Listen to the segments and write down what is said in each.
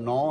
9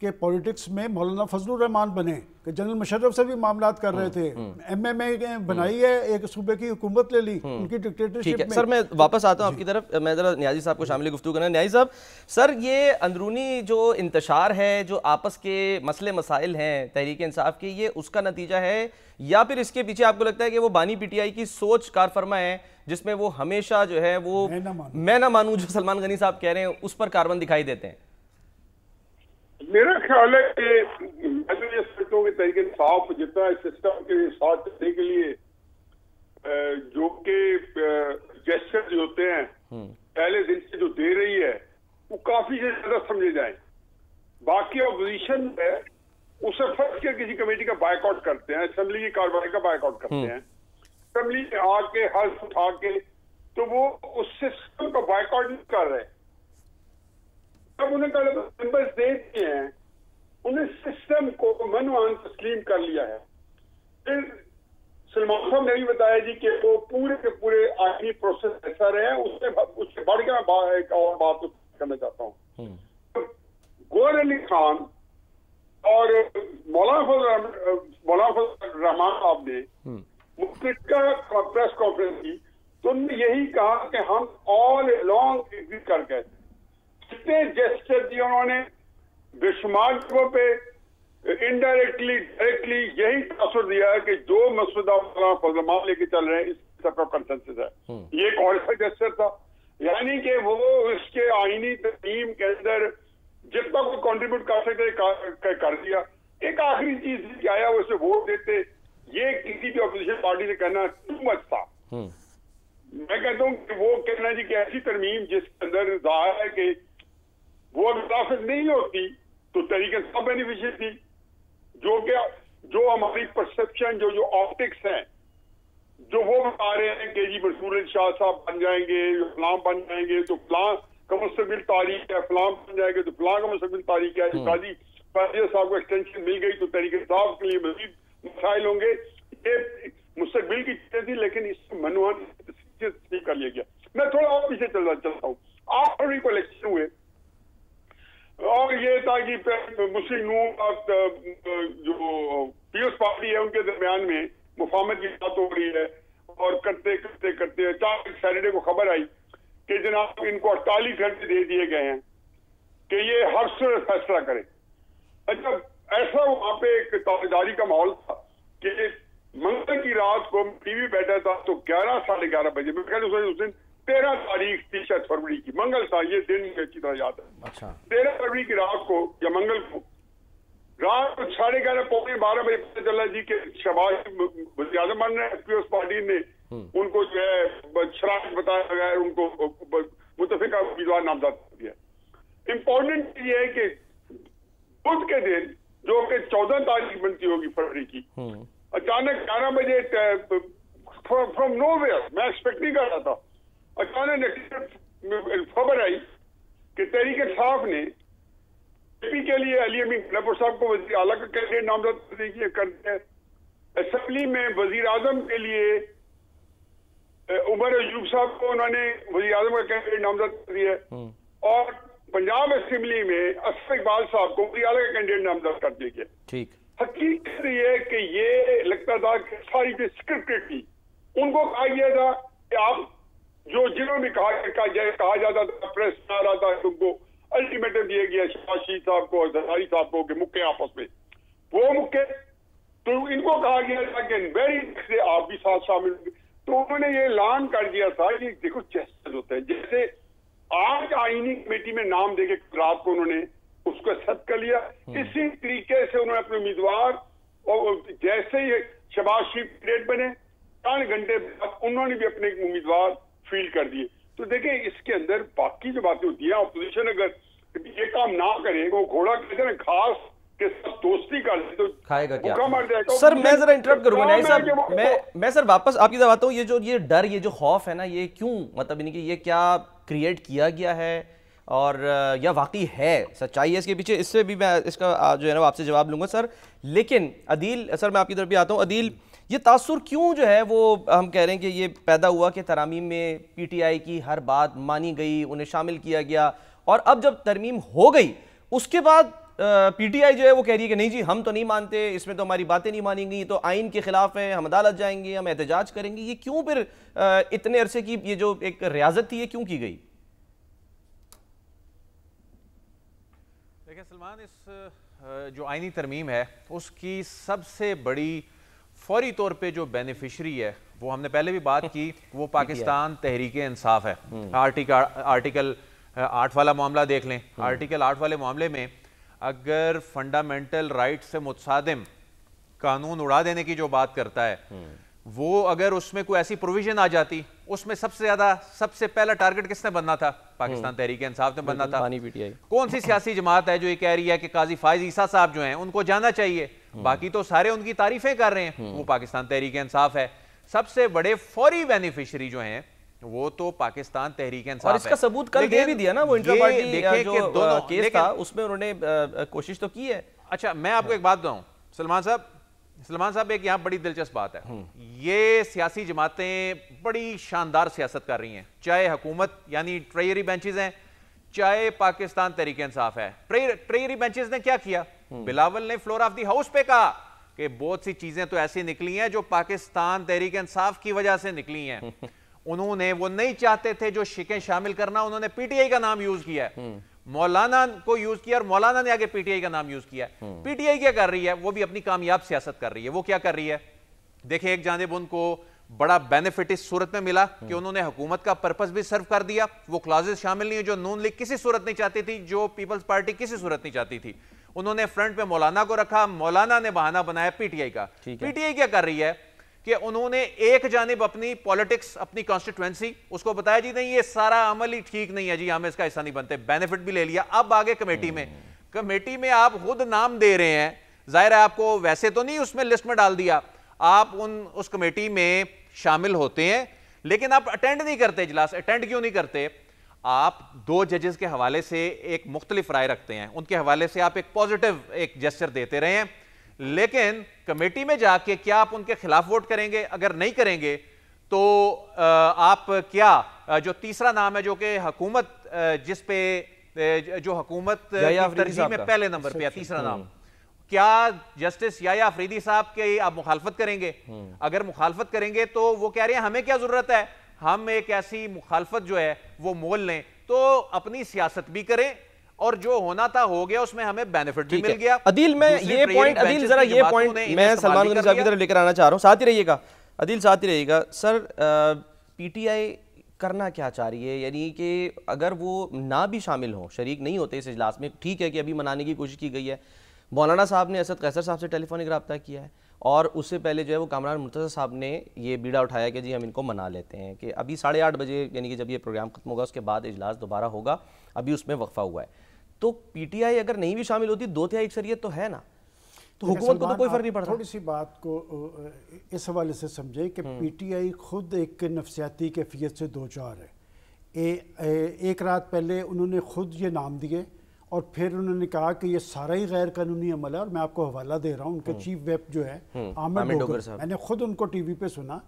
کہ پولیٹکس میں مولانا فضل الرحمان بنے کہ جنرل مشرف سے بھی معاملات کر رہے تھے، ایم ایم اے بنائی ہے، ایک صوبے کی حکومت لے لی ان کی ڈکٹیٹرشپ میں۔ سر میں واپس آتا ہوں آپ کی طرف، میں ذرا نیازی صاحب کو شامل گفتگو کرنا۔ نیازی صاحب، سر یہ اندرونی جو انتشار ہے، جو آپس کے مسئلے مسائل ہیں تحریک انصاف کے، یہ اس کا نتیجہ ہے یا پھر اس کے پیچھے آپ کو لگتا ہے کہ وہ بانی پی ٹی آئی کی سوچ کار فرما ہے جس میں وہ ہمیشہ جو ہے وہ میں نہ مانوں جو سلمان غنی صاحب کہہ رہے ہیں اس پر کاربن دکھائی دیتے ہیں؟ میرا خیال ہے کہ میں تو یہ سمجھتا ہوں کہ تحریک انصاف جتنا سسٹم کے ساتھ چلنے کے لیے جو کہ جیسچر جو ہوتے ہیں پہلے دن سے جو دے رہی ہے وہ کافی زیادہ سمجھے جائیں۔ باقی اپوزیشن ہے اسے فرض کیا کسی کمیٹی کا بائیک آؤٹ کرتے ہیں، اسمبلی کی کارروائی کا بائیک آؤٹ کرتے ہیں، اسمبلی میں آ کے حلف اٹھا کے، تو وہ اس سسٹم کا بائیک آؤٹ نہیں کر رہے۔ جب انہیں ممبرز دے دیے ہیں، انہیں سسٹم کو منوان تسلیم کر لیا ہے۔ پھر سلمان صاحب نے بھی بتایا جی کہ وہ پورے کے پورے آئینی پروسیس ایسا رہے ہیں، اس سے بڑھ کے میں ایک اور بات کرنا چاہتا ہوں۔ گوہر علی خان اور مولانا فضل الرحمان صاحب نے کا پریس کانفرنس کی تو انہوں نے یہی کہا کہ ہم آل along ایگری کر گئے تھے۔ کتنے جیسچر دیے انہوں نے بے شمار جگہوں پہ، انڈائریکٹلی ڈائریکٹلی یہی تاثر دیا ہے کہ جو مسودہ مولانا فضل الرحمان لے کے چل رہے ہیں اس سب کا کنسنسس ہے۔ یہ ایک اور ایسا جیسچر تھا، یعنی کہ وہ اس کے آئینی ترمیم کے اندر جتنا کوئی کنٹریبیوٹ کر سکتے کر دیا۔ ایک آخری چیز کہ آیا وہ اسے ووٹ دیتے، یہ کسی بھی اپوزیشن پارٹی سے کہنا ٹو مچ تھا۔ میں کہتا ہوں کہ وہ کہنا جی کہ ایسی ترمیم جس کے اندر ظاہر ہے کہ وہ منافق نہیں ہوتی تو تحریک انصاف بینیفیشیل تھی، جو ہماری پرسپشن جو آپٹکس ہیں جو وہ بتا رہے ہیں کہ جی منصور علی شاہ صاحب بن جائیں گے، فلاں بن جائیں گے تو فلاں کا مستقبل تاریخ ہے، فلاں بن جائے گے تو فلاں کا مستقبل تاریخ ہے، جو قاضی فیضیہ صاحب کو ایکسٹینشن مل گئی تو تحریک انصاف کے لیے مزید مسائل ہوں گے۔ یہ مستقبل کی چیزیں تھی لیکن اس سے منوان کر لیا گیا۔ میں تھوڑا اور پیچھے چلتا ہوں، آخری کو الیکشن ہوئے اور یہ تھا کہ مسلم نون جو پیپلز پارٹی ہے ان کے درمیان میں مفاہمت کی بات ہو رہی ہے، اور کرتے کرتے کرتے اچانک سیٹرڈے کو خبر آئی کہ جناب ان کو 48 گھنٹے دے دیے گئے ہیں کہ یہ ہر صورت فیصلہ کریں۔ اچھا ایسا وہاں پہ ایک تابعداری کا ماحول تھا کہ منگل کی رات کو ٹی وی بیٹھا تھا تو 11 ساڑھے 11 بجے، میں کہتا ہوں اس دن 13 تاریخ تھی شاید فروری کی، منگل تھا، یہ دن مجھے اچھی طرح یاد ہے۔ 13 فروری کی رات کو یا منگل کو رات کو 11:30 پونے 12 بجے پتہ چلا جی کہ شہباز وزیر اعظم بن رہے ہیں، پیپلز پارٹی نے ان کو جو ہے شراکت بتایا بغیر ان کو متفقہ امیدوار نامزد کر دیا۔ امپورٹنٹ یہ ہے کہ بدھ کے دن جو کہ 14 تاریخ بنتی ہوگی فروری کی، اچانک 11 بجے فرام نو ویئر، میں ایکسپیکٹ نہیں کر رہا تھا، اچانک خبر آئی کہ تحریک انصاف نے اے پی کے لیے علی امین گناپور صاحب کو وزیر اعلیٰ کا کینڈیڈیٹ نامزد کر دیا۔ اسمبلی میں وزیر اعظم کے لیے عمر ایوب صاحب کو انہوں نے وزیر اعظم کا کینڈیڈیٹ نامزد کر دیا، اور پنجاب اسمبلی میں اسد اقبال صاحب کو وزیر اعلیٰ کا کینڈیڈیٹ نامزد کر دیا گیا۔ حقیقت یہ ہے کہ یہ لگتا تھا کہ ساری چیز اسکرپٹڈ تھی۔ ان کو کہا گیا تھا کہ آپ جنہوں نے کہا جاتا تھا، پریس میں آ رہا تھا، ان کو الٹیمیٹم دیا گیا شہباز شریف صاحب کو اور زرداری صاحب کو کہ مکے آپس میں، وہ مکے، تو ان کو کہا گیا تھا کہ ویری سے آپ بھی ساتھ شامل ہوں گے۔ تو انہوں نے یہ اعلان کر دیا تھا کہ دیکھو جیسے ہوتا ہے، جیسے آج آئینی کمیٹی میں نام دے کے رات کو انہوں نے اس کو ایکسپٹ کر لیا، اسی طریقے سے انہوں نے اپنے امیدوار، اور جیسے ہی شہباز شریف کینڈیڈیٹ بنے 4 گھنٹے بعد انہوں نے بھی اپنے امیدوار فیل کر دیے۔ تو دیکھیں اس کے اندر باقی جو باتیں ہوتی ہیں، اپوزیشن اگر یہ کام نہ کرے، وہ گھوڑا کہتے ہیں گھاس کے ساتھ دوستی کر لے تو کھائے گا کیا؟ بھوکا مر جائے گا۔ سر میں ذرا انٹرپٹ کروں گا نیازی صاحب، میں سر واپس آپ کی طرف آتا ہوں۔ یہ ڈر، یہ جو خوف ہے نا، یہ کیوں، مطلب یعنی کہ یہ کیا کریٹ کیا گیا ہے اور یا واقعی ہے سچائی ہے اس کے پیچھے؟ اس سے بھی میں اس کا جو ہے نا آپ سے جواب لوں گا سر۔ لیکن عدیل سر، میں آپ کی طرف بھی آتا ہوں۔ عدیل، یہ تاثر کیوں جو ہے وہ ہم کہہ رہے ہیں کہ یہ پیدا ہوا کہ ترامیم میں پی ٹی آئی کی ہر بات مانی گئی، انہیں شامل کیا گیا، اور اب جب ترمیم ہو گئی اس کے بعد پی ٹی آئی جو ہے وہ کہہ رہی ہے کہ نہیں جی ہم تو نہیں مانتے، اس میں تو ہماری باتیں نہیں مانیں گی، تو آئین کے خلاف ہے، ہم عدالت جائیں گے، ہم احتجاج کریں گے. یہ کیوں پھر اتنے عرصے کی یہ جو ایک ریاضت تھی یہ کیوں کی گئی؟ دیکھیں سلمان، اس جو آئینی ترمیم ہے اس کی سب سے بڑی فوری طور پہ جو بینیفیشری ہے، وہ ہم نے پہلے بھی بات کی، وہ پاکستان تحریک انصاف ہے. آرٹیکل 8 والا معاملہ دیکھ لیں. آرٹیکل 8 والے معاملے میں اگر فنڈامنٹل رائٹ سے متصادم قانون اڑا دینے کی جو بات کرتا ہے، وہ اگر اس میں کوئی ایسی پروویژن آ جاتی، اس میں سب سے پہلا ٹارگٹ کس نے بننا تھا؟ پاکستان تحریک انصاف نے بننا تھا. کون سی سیاسی جماعت ہے جو یہ کہہ رہی ہے کہ قاضی فائز عیسیٰ صاحب جو ہیں ان کو جانا چاہیے؟ باقی تو سارے ان کی تعریفیں کر رہے ہیں. وہ پاکستان تحریک انصاف ہے. سب سے بڑے فوری بینیفیشری جو ہیں وہ تو پاکستان تحریک انصاف ہے. اور اس کا ثبوت کل دے بھی دیا نا، وہ انٹرا پارٹی جو کیس تھا اس میں انہوں نے کوشش تو کی ہے. اچھا میں آپ کو ایک بات بتاؤں سلمان صاحب، ایک یہاں بڑی دلچسپ بات ہے. یہ سیاسی جماعتیں بڑی شاندار سیاست کر رہی ہیں، چاہے حکومت یعنی ٹریجری بینچز ہیں، چاہے پاکستان تحریک انصاف ہے. ٹریجری بینچز نے کیا کیا؟ بلاول نے فلور آف دی ہاؤس پہ کہا کہ بہت سی چیزیں تو ایسی نکلی ہیں جو پاکستان تحریک انصاف کی وجہ سے نکلی ہیں. انہوں نے وہ نہیں چاہتے تھے جو شکیں شامل کرنا، انہوں نے پی ٹی آئی کا نام یوز کیا ہے، مولانا کو یوز کیا، اور مولانا نے آگے پی ٹی آئی کا نام یوز کیا ہے. پی ٹی آئی کیا کر رہی ہے؟ وہ بھی اپنی کامیاب سیاست کر رہی ہے. وہ کیا کر رہی ہے؟ دیکھیں، ایک جانب ان کو بڑا بینیفٹ اس صورت میں ملا کہ انہوں نے حکومت کا پرپس بھی سرو کر دیا. وہ کلازز شامل نہیں ہیں جو نون لیگ کسی صورت نہیں چاہتی تھی، جو پیپلز پارٹی کسی صورت نہیں چاہتی تھی. انہوں نے فرنٹ پہ مولانا کو رکھا، مولانا نے بہانہ بنایا پی ٹی آئی کا. پی ٹی آئی کیا کر رہی ہے کہ انہوں نے ایک جانب اپنی پولیٹکس، اپنی کانسٹیٹوینسی، اس کو بتایا جی نہیں یہ سارا عمل ہی ٹھیک نہیں ہے جی، ہم اس کا حصہ نہیں بنتے، بینیفٹ بھی لے لیا. اب آگے کمیٹی میں آپ خود نام دے رہے ہیں، ظاہر ہے آپ کو ویسے تو نہیں اس میں لسٹ میں ڈال دیا، آپ اس کمیٹی میں شامل ہوتے ہیں، لیکن آپ اٹینڈ نہیں کرتے اجلاس. اٹینڈ کیوں نہیں کرتے؟ آپ 2 ججز کے حوالے سے ایک مختلف رائے رکھتے ہیں، ان کے حوالے سے آپ ایک پازیٹیو ایک جسچر دیتے رہے ہیں، لیکن کمیٹی میں جا کے کیا آپ ان کے خلاف ووٹ کریں گے؟ اگر نہیں کریں گے تو آپ کیا جو تیسرا نام ہے جو کہ حکومت جس پہ جو حکومت ترجیح میں پہلے نمبر پہ ہے، تیسرا نام، کیا جسٹس یحییٰ افریدی صاحب کے آپ مخالفت کریں گے؟ اگر مخالفت کریں گے تو وہ کہہ رہے ہیں ہمیں کیا ضرورت ہے، ہم ایک ایسی مخالفت جو ہے وہ مول لیں، تو اپنی سیاست بھی کریں اور جو ہونا تھا ہو گیا، اس میں ہمیں بینیفٹ بھی مل گیا. عدیل میں یہ پوائنٹ، عدیل ذرا یہ پوائنٹ میں سلمان غنی صاحب کی طرف لے کر آنا چاہ رہا ہوں، ساتھ ہی رہیے گا عدیل، ساتھ ہی رہیے گا. سر پی ٹی آئی کرنا کیا چاہ رہی ہے؟ یعنی کہ اگر وہ نہ بھی شامل ہوں، شریک نہیں ہوتے اس اجلاس میں، ٹھیک ہے کہ ابھی منانے کی کوشش کی گئی ہے، مولانا صاحب نے اسد قیصر صاحب سے ٹیلی فونک رابطہ کیا ہے، اور اس سے پہلے جو ہے وہ کامران مرتضیٰ صاحب نے یہ بیڑا اٹھایا کہ جی ہم ان کو منا لیتے ہیں، کہ ابھی 8:30 بجے یعنی کہ جب یہ پروگرام ختم ہوگا اس کے بعد اجلاس دوبارہ ہوگا، ابھی اس میں وقفہ ہوا ہے. تو پی ٹی آئی اگر نہیں بھی شامل ہوتی، 2/3 اکثریت تو ہے نا، تو حکومت کو تو کوئی فرق نہیں پڑتا. تھوڑی سی بات کو اس حوالے سے سمجھیں کہ پی ٹی آئی خود ایک نفسیاتی کیفیت سے دوچار ہے. ایک رات پہلے انہوں نے خود یہ نام دیے اور پھر انہوں نے کہا کہ یہ سارا ہی غیر قانونی عمل ہے. اور میں آپ کو حوالہ دے رہا ہوں، ان کے چیف ویپ جو ہے عامر ڈوگر، میں نے خود ان کو ٹی وی پہ سنا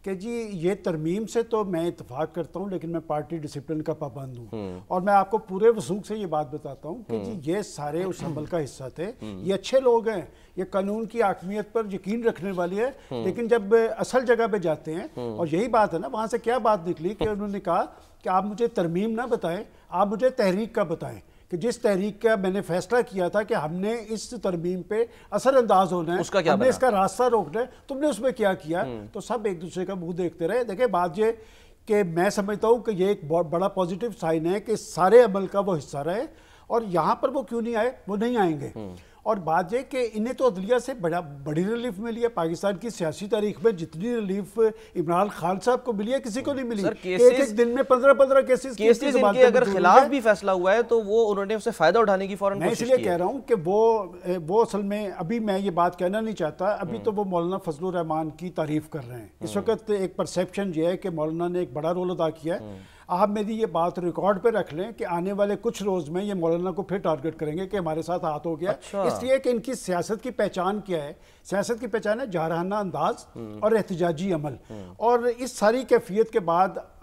کہ جی یہ ترمیم سے تو میں اتفاق کرتا ہوں لیکن میں پارٹی ڈسپلن کا پابند ہوں، اور میں آپ کو پورے وثوق سے یہ بات بتاتا ہوں کہ جی یہ سارے اس عمل کا حصہ تھے. یہ اچھے لوگ ہیں، یہ قانون کی حاکمیت پر یقین رکھنے والی ہے، لیکن جب اصل جگہ پہ جاتے ہیں، اور یہی بات ہے نا، وہاں سے کیا بات نکلی کہ انہوں نے کہا کہ آپ مجھے ترمیم نہ بتائیں، آپ مجھے تحریک کا بتائیں، کہ جس تحریک کا میں نے فیصلہ کیا تھا کہ ہم نے اس ترمیم پہ اثر انداز ہونا ہے، ہم نے اس کا راستہ روکنا ہے، تم نے اس میں کیا کیا؟ تو سب ایک دوسرے کا منہ دیکھتے رہے. دیکھیں بات یہ کہ میں سمجھتا ہوں کہ یہ ایک بہت بڑا پازیٹیو سائن ہے کہ سارے عمل کا وہ حصہ رہے، اور یہاں پر وہ کیوں نہیں آئے؟ وہ نہیں آئیں گے. اور بات یہ کہ انہیں تو عدلیہ سے بڑی ریلیف ملی ہے. پاکستان کی سیاسی تاریخ میں جتنی ریلیف عمران خان صاحب کو ملی ہے کسی کو نہیں ملی. ایک دن میں 15 کیسز ان کے اگر خلاف بھی فیصلہ ہوا ہے تو وہ انہوں نے اسے فائدہ اٹھانے کی فوراً کوشش کی ہے. میں اس لیے کہہ رہا ہوں کہ وہ اصل میں ابھی میں یہ بات کہنا نہیں چاہتا، ابھی تو وہ مولانا فضل الرحمان کی تعریف کر رہے ہیں. اس وقت ایک پرسیپشن یہ ہے کہ مولانا نے ایک بڑا رول ادا کیا ہے. آپ میری یہ بات ریکارڈ پہ رکھ لیں کہ آنے والے کچھ روز میں یہ مولانا کو پھر ٹارگٹ کریں گے کہ ہمارے ساتھ ہاتھ ہو گیا. اس لیے کہ ان کی سیاست کی پہچان کیا ہے؟ سیاست کی پہچان ہے جارحانہ انداز اور احتجاجی عمل. اور اس ساری کیفیت کے بعد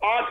8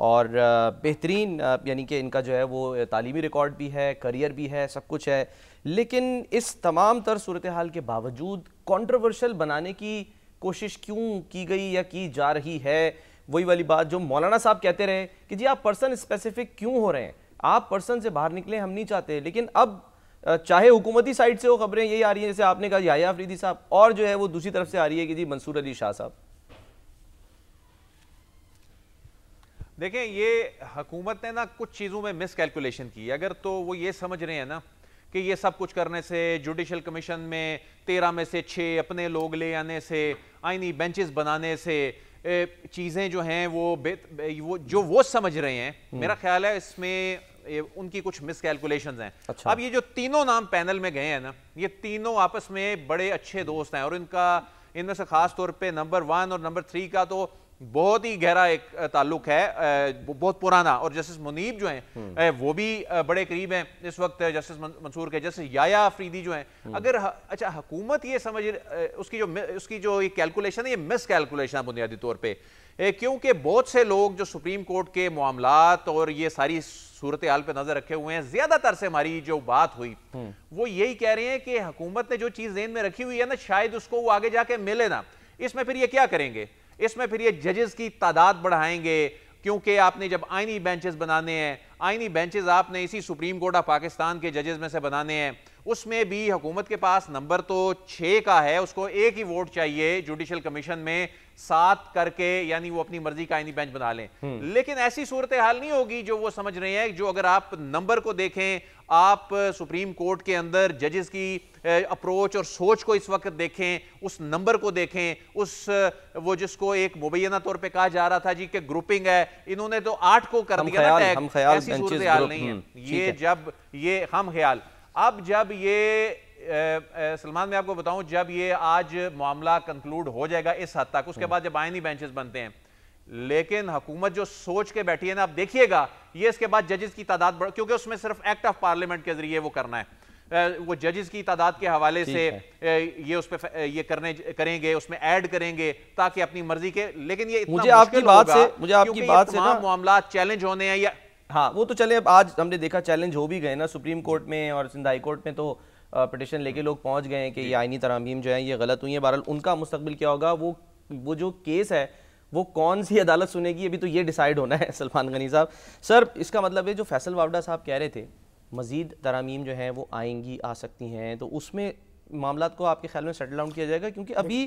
اور بہترین یعنی کہ ان کا جو ہے وہ تعلیمی ریکارڈ بھی ہے, کریئر بھی ہے, سب کچھ ہے, لیکن اس تمام تر صورتحال کے باوجود کنٹروورشل بنانے کی کوشش کیوں کی گئی یا کی جا رہی ہے؟ وہی والی بات جو مولانا صاحب کہتے رہے کہ جی آپ پرسن اسپیسیفک کیوں ہو رہے ہیں, آپ پرسن سے باہر نکلیں, ہم نہیں چاہتے. لیکن اب چاہے حکومتی سائٹ سے وہ خبریں یہی آ رہی ہیں جیسے آپ نے کہا یحییٰ آفریدی صاحب, اور جو ہے وہ دوسری طرف سے آ رہی ہے کہ جی منصور علی شاہ صاحب. دیکھیں یہ حکومت نے نا کچھ چیزوں میں مس کیلکولیشن کی. اگر تو وہ یہ سمجھ رہے ہیں نا کہ یہ سب کچھ کرنے سے, جوڈیشل کمیشن میں 13 میں سے 6 اپنے لوگ لے آنے سے, آئینی بینچز بنانے سے, چیزیں جو ہیں وہ جو وہ سمجھ رہے ہیں, میرا خیال ہے اس میں ان کی کچھ مس کیلکولیشنز ہیں. اب یہ جو تینوں نام پینل میں گئے ہیں نا, یہ تینوں آپس میں بڑے اچھے دوست ہیں, اور ان میں سے خاص طور پہ نمبر 1 اور نمبر 3 کا تو بہت ہی گہرا ایک تعلق ہے, بہت پرانا. اور جسٹس منیب جو ہیں وہ بھی بڑے قریب ہیں اس وقت جسٹس منصور کے. جسٹس یحییٰ آفریدی جو ہیں, اگر اچھا حکومت یہ سمجھ اس کی جو کیلکولیشن ہے یہ مس کیلکولیشن ہے بنیادی طور پہ, کیونکہ بہت سے لوگ جو سپریم کورٹ کے معاملات اور یہ ساری صورتحال پہ نظر رکھے ہوئے ہیں, زیادہ تر سے ہماری جو بات ہوئی وہ یہی کہہ رہے ہیں کہ حکومت نے جو چیز ذہن میں رکھی ہوئی ہے نا, شاید اس کو وہ آگے جا کے ملے نا. اس میں پھر یہ کیا کریں گے, اس میں پھر یہ ججز کی تعداد بڑھائیں گے, کیونکہ آپ نے جب آئینی بینچز بنانے ہیں, آئینی بینچز آپ نے اسی سپریم کورٹ آف پاکستان کے ججز میں سے بنانے ہیں, اس میں بھی حکومت کے پاس نمبر تو 6 کا ہے, اس کو 1 ہی ووٹ چاہیے جوڈیشل کمیشن میں 7 کر کے, یعنی وہ اپنی مرضی کا آئینی بینچ بنا لیں. لیکن ایسی صورتحال نہیں ہوگی جو وہ سمجھ رہے ہیں. جو اگر آپ نمبر کو دیکھیں, آپ سپریم کورٹ کے اندر ججز کی اپروچ اور سوچ کو اس وقت دیکھیں, اس نمبر کو دیکھیں, وہ جس کو ایک مبینہ طور پہ کہا جا رہا تھا جی کہ گروپنگ ہے, انہوں نے تو 8 کو کر دیا نا ٹیگ. ایسی صورتحال نہیں ہے یہ. جب یہ ہم خیال, اب جب یہ سلمان میں آپ کو بتاؤں, جب یہ آج معاملہ کنکلوڈ ہو جائے گا اس حد تک, اس کے بعد جب آئینی بینچز بنتے ہیں, لیکن حکومت جو سوچ کے بیٹھی ہے نا, آپ دیکھیے گا یہ اس کے بعد ججز کی تعداد بڑھ, کیونکہ اس میں صرف ایکٹ آف پارلیمنٹ کے ذریعے وہ کرنا ہے, وہ ججز کی تعداد کے حوالے سے یہ اس پہ یہ کریں گے, اس میں ایڈ کریں گے تاکہ اپنی مرضی کے. لیکن یہ اتنا مشکل ہوگا کیونکہ یہ تمام معاملات چیلنج ہونے ہیں. ہاں وہ تو چلے, اب آج ہم نے دیکھا چیلنج ہو بھی گئے نا سپریم کورٹ میں اور سندھ ہائی کورٹ میں, تو پٹیشن لے کے لوگ پہنچ گئے ہیں کہ یہ آئینی ترامیم جو ہیں یہ غلط ہوئی ہیں. بہرحال ان کا مستقبل کیا ہوگا, وہ جو کیس ہے وہ کون سی عدالت سنے گی, ابھی تو یہ ڈیسائیڈ ہونا ہے. سلمان غنی صاحب, سر اس کا مطلب ہے جو فیصل واوڈا صاحب کہہ رہے تھے مزید ترامیم جو ہیں وہ آئیں گی, آ سکتی ہیں, تو اس میں معاملات کو آپ کے خیال میں سیٹل ڈاؤن کیا جائے گا؟ کیونکہ ابھی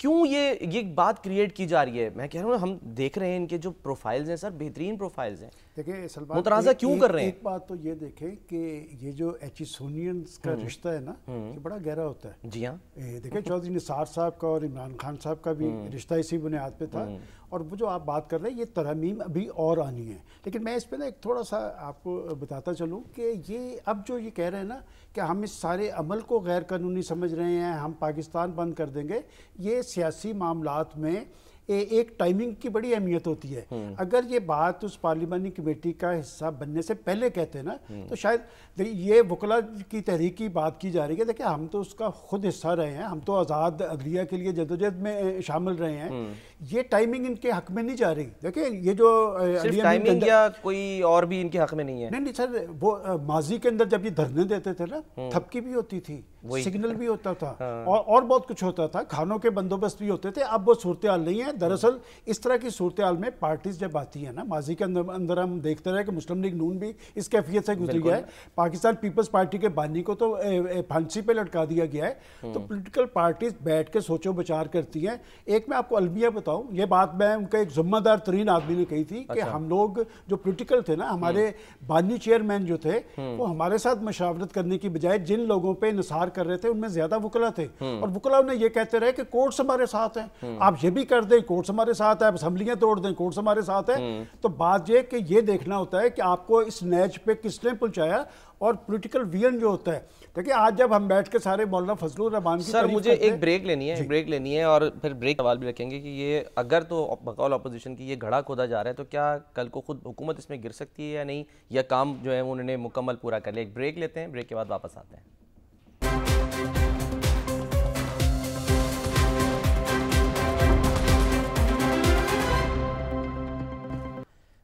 کیوں یہ بات کریٹ کی جا رہی ہے؟ میں کہہ رہا ہوں ہم دیکھ رہے ہیں ان کے جو پروفائلز ہیں سر, بہترین پروفائلز ہیں, دیکھیں سلمان متنازع کیوں کر رہے ہیں؟ ایک بات تو یہ دیکھیں کہ یہ جو ایچ ای سونینز کا رشتہ ہے نا, یہ بڑا گہرا ہوتا ہے. جی ہاں, دیکھیں چودھری نثار صاحب کا اور عمران خان صاحب کا بھی رشتہ اسی بنیاد پہ تھا, اور وہ جو آپ بات کر رہے ہیں یہ ترامیم ابھی اور آنی ہے. لیکن میں اس پہ نا ایک تھوڑا سا آپ کو بتاتا چلوں کہ یہ اب جو یہ کہہ رہے ہیں نا کہ ہم اس سارے عمل کو غیر قانونی سمجھ رہے ہیں, ہم پاکستان بند کر دیں گے, یہ سیاسی معاملات میں ایک ٹائمنگ کی بڑی اہمیت ہوتی ہے. اگر یہ بات اس پارلیمانی کمیٹی کا حصہ بننے سے پہلے کہتے ہیں نا, تو شاید یہ وکلا کی تحریک کی بات کی جا رہی ہے. دیکھیں ہم تو اس کا خود حصہ رہے ہیں, ہم تو آزاد عدلیہ کے لیے جدوجہد میں شامل رہے ہیں. یہ ٹائمنگ ان کے حق میں نہیں جا رہی. دیکھیں یہ جو صرف ٹائمنگ یا کوئی اور بھی ان کے حق میں نہیں ہے؟ نہیں سر, وہ ماضی کے اندر جب یہ دھرنے دیتے تھے نا, تھپکی بھی ہوتی تھی, سگنل بھی ہوتا تھا, اور بہت کچھ ہوتا تھا, کھانوں کے بندوبست بھی ہوتے تھے. اب وہ صورتحال نہیں ہے. دراصل اس طرح کی صورتحال میں پارٹیز جب آتی ہیں نا, ماضی کے اندر ہم دیکھتے رہے کہ مسلم لیگ نون بھی اس کیفیت سے گزری ہے. پاکستان پیپلز پارٹی کے بانی کو تو پھانسی پہ لٹکا دیا گیا ہے. تو پولیٹیکل پارٹیز بیٹھ کے سوچو بچار کرتی ہیں. ایک میں آپ کو المیہ بتاؤں, یہ بات میں ان کا ایک ذمہ دار ترین آدمی نے کہی تھی کہ ہم لوگ جو پولیٹیکل تھے نا, ہمارے بانی چیئرمین جو تھے وہ ہمارے ساتھ مشاورت کرنے کی بجائے جن لوگوں پہ انحصار کر رہے تھے ان میں زیادہ وکلا تھے, اور وکلا انہیں یہ کہتے رہے کہ کورٹس ہمارے ساتھ ہیں, آپ یہ بھی کر دیں کورٹس ہمارے ساتھ ہے, اسمبلیاں توڑ دیں کورٹس ہمارے ساتھ ہے. تو بات یہ کہ یہ دیکھنا ہوتا ہے کہ آپ کو اس نیچ پہ کس نے پہنچایا, اور پولیٹیکل ویژن جو ہوتا ہے. دیکھیں آج جب ہم بیٹھ کے سارے مولانا فضل الرحمان کی سر, مجھے ایک بریک لینی ہے اور پھر بریک سوال بھی رکھیں گے کہ یہ اگر تو بقول اپوزیشن کی یہ گھڑا کھودا جا رہا ہے تو کیا کل کو خود حکومت اس میں گر سکتی ہے یا نہیں, یا کام جو ہے انہوں نے مکمل پورا کر لیا؟ ایک بریک لیتے ہیں, بریک کے بعد واپس آتے ہیں.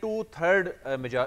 2/3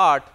8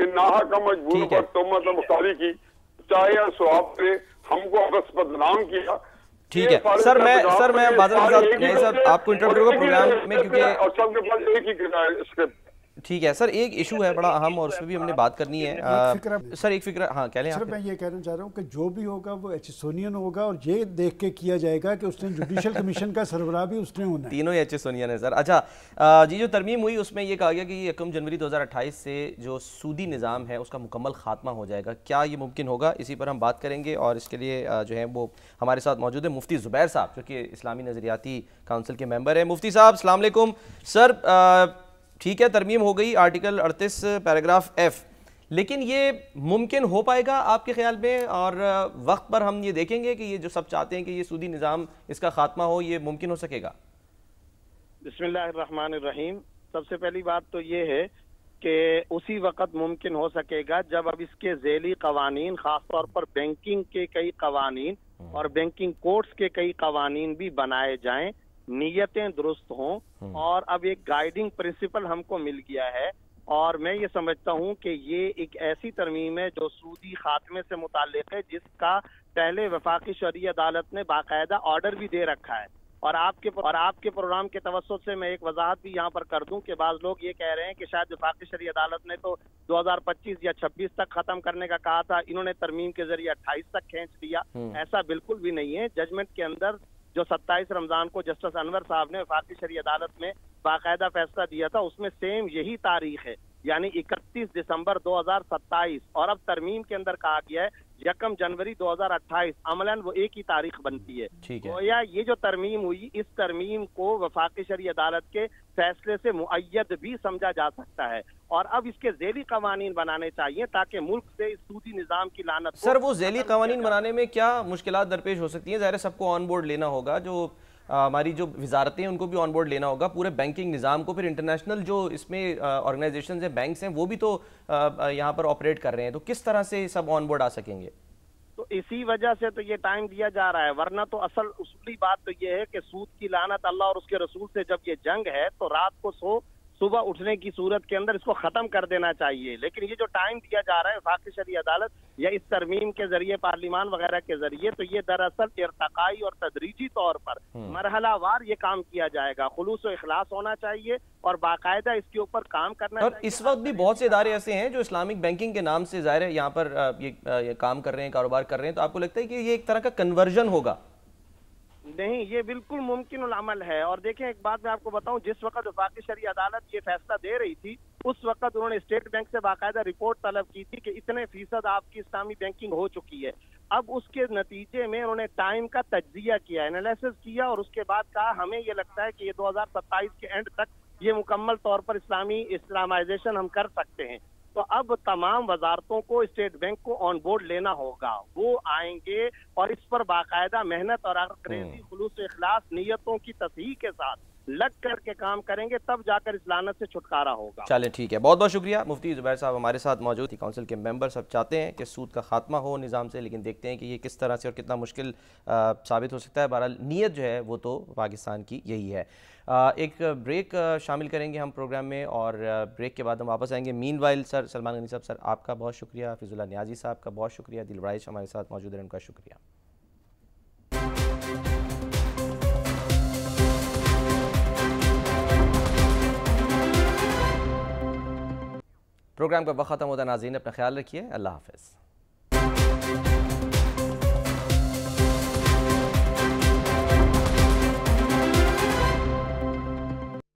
کہ ناحا کا مجبور پر تہمت مختاری کی، چاہے یا سواب کرے، ہم کو اگست بدنام کیا. ٹھیک ہے سر، میں معذرت آپ کو انٹرپٹ کروں گا پروگرام میں، کیونکہ اور سب کے پاس ایک ہی اسکرپٹ. ٹھیک ہے سر، ایک ایشو ہے بڑا اہم اور اس پہ بھی ہم نے بات کرنی ہے. سر ایک فکر، ہاں کہہ لیں. سر میں یہ کہنا چاہ رہا ہوں کہ جو بھی ہوگا وہ ایچسونین ہوگا، اور یہ دیکھ کے کیا جائے گا کہ اس نے جوڈیشل کمیشن کا سربراہ بھی اس نے ہونا ہے. تینوں ایچسونین ہے سر. اچھا جی، جو ترمیم ہوئی اس میں یہ کہا گیا کہ 1 جنوری 2028 سے جو سودی نظام ہے اس کا مکمل خاتمہ ہو جائے گا. کیا یہ ممکن ہوگا؟ اسی پر ہم بات کریں گے، اور اس کے لیے جو ہے وہ ہمارے ساتھ موجود ہے مفتی زبیر صاحب، جو کہ اسلامی نظریاتی کونسل کے ممبر ہیں. مفتی صاحب السلام علیکم. سر ٹھیک ہے، ترمیم ہو گئی آرٹیکل 38 پیراگراف F، لیکن یہ ممکن ہو پائے گا آپ کے خیال میں؟ اور وقت پر ہم یہ دیکھیں گے کہ یہ جو سب چاہتے ہیں کہ یہ سودی نظام اس کا خاتمہ ہو، یہ ممکن ہو سکے گا؟ بسم اللہ الرحمن الرحیم. سب سے پہلی بات تو یہ ہے کہ اسی وقت ممکن ہو سکے گا جب اب اس کے ذیلی قوانین، خاص طور پر بینکنگ کے کئی قوانین اور بینکنگ کوڈز کے کئی قوانین بھی بنائے جائیں، نیتیں درست ہوں، اور اب ایک گائیڈنگ پرنسپل ہم کو مل گیا ہے. اور میں یہ سمجھتا ہوں کہ یہ ایک ایسی ترمیم ہے جو سودی خاتمے سے متعلق ہے، جس کا پہلے وفاقی شرعی عدالت نے باقاعدہ آرڈر بھی دے رکھا ہے. اور آپ کے پروگرام کے توسط سے میں ایک وضاحت بھی یہاں پر کر دوں کہ بعض لوگ یہ کہہ رہے ہیں کہ شاید وفاقی شرعی عدالت نے تو 2025 یا 26 تک ختم کرنے کا کہا تھا، انہوں نے ترمیم کے ذریعے 28 تک کھینچ لیا. ایسا بالکل بھی نہیں ہے. ججمنٹ کے اندر جو 27 رمضان کو جسٹس انور صاحب نے وفاقی شرعی عدالت میں باقاعدہ فیصلہ دیا تھا، اس میں سیم یہی تاریخ ہے، یعنی 31 دسمبر 2027. اور اب ترمیم کے اندر کہا گیا ہے 1 جنوری 2028. عملاً وہ ایک ہی تاریخ بنتی ہے. گویا یہ جو ترمیم ہوئی، اس ترمیم کو وفاقی شرعی عدالت کے فیصلے سے مؤید بھی سمجھا جا سکتا ہے، اور اب اس کے ذیلی قوانین بنانے چاہیے تاکہ ملک سے اس سودی نظام کی لعنت. سر وہ ذیلی قوانین بنانے میں کیا مشکلات درپیش ہو سکتی ہیں؟ ظاہر ہے سب کو آن بورڈ لینا ہوگا، جو ہماری جو وزارتیں ہیں ان کو بھی آن بورڈ لینا ہوگا، پورے بینکنگ نظام کو، پھر انٹرنیشنل جو اس میں آرگنائزیشنز ہیں، بینکس ہیں، وہ بھی تو یہاں پر آپریٹ کر رہے ہیں، تو کس طرح سے سب آن بورڈ آ سکیں گے؟ تو اسی وجہ سے تو یہ ٹائم دیا جا رہا ہے، ورنہ تو اصولی بات تو یہ ہے کہ سود کی لعنت اللہ اور اس کے رسول سے جب یہ جنگ ہے تو رات کو صبح اٹھنے کی صورت کے اندر اس کو ختم کر دینا چاہیے. لیکن یہ جو ٹائم دیا جا رہا ہے وفاقی شرعی عدالت یا اس ترمیم کے ذریعے پارلیمان وغیرہ کے ذریعے، تو یہ دراصل ارتقائی اور تدریجی طور پر مرحلہ وار یہ کام کیا جائے گا. خلوص و اخلاص ہونا چاہیے اور باقاعدہ اس کے اوپر کام کرنا چاہیے. اور اس وقت بھی بہت سے ادارے ایسے ہیں جو اسلامک بینکنگ کے نام سے ظاہر ہے یہاں پر یہ کام کر رہے ہیں، کاروبار کر رہے ہیں، تو آپ کو لگتا ہے کہ یہ ایک طرح کا کنورژن ہوگا؟ نہیں، یہ بالکل ممکن العمل ہے. اور دیکھیں ایک بات میں آپ کو بتاؤں، جس وقت وفاقی شرعی عدالت یہ فیصلہ دے رہی تھی اس وقت انہوں نے اسٹیٹ بینک سے باقاعدہ رپورٹ طلب کی تھی کہ اتنے فیصد آپ کی اسلامی بینکنگ ہو چکی ہے. اب اس کے نتیجے میں انہوں نے ٹائم کا تجزیہ کیا، انالیسس کیا، اور اس کے بعد کہا ہمیں یہ لگتا ہے کہ یہ 2027 کے اینڈ تک یہ مکمل طور پر اسلامائزیشن ہم کر سکتے ہیں. تو اب تمام وزارتوں کو اسٹیٹ بینک کو آن بورڈ لینا ہوگا، وہ آئیں گے اور اس پر باقاعدہ محنت اور انگریزی خلوص و اخلاص نیتوں کی تصحیح کے ساتھ لگ کر کے کام کریں گے، تب جا کر اس لعنت سے چھٹکارا ہوگا. چلیں ٹھیک ہے، بہت بہت شکریہ. مفتی زبیر صاحب ہمارے ساتھ موجود تھی. کونسل کے ممبر سب چاہتے ہیں کہ سود کا خاتمہ ہو نظام سے، لیکن دیکھتے ہیں کہ یہ کس طرح سے اور کتنا مشکل ثابت ہو سکتا ہے. بہرحال نیت جو ہے وہ تو پاکستان کی یہی ہے. ایک بریک شامل کریں گے ہم پروگرام میں، اور بریک کے بعد ہم واپس آئیں گے. مین وائل سر سلمان غنی صاحب، سر آپ کا بہت شکریہ. فیض اللہ نیازی صاحب کا بہت شکریہ. دل رائش ہمارے ساتھ موجود ہیں، ان کا شکریہ. پروگرام کا وقت ختم ہوتا ہے. ناظرین اپنا خیال رکھیے. اللہ حافظ.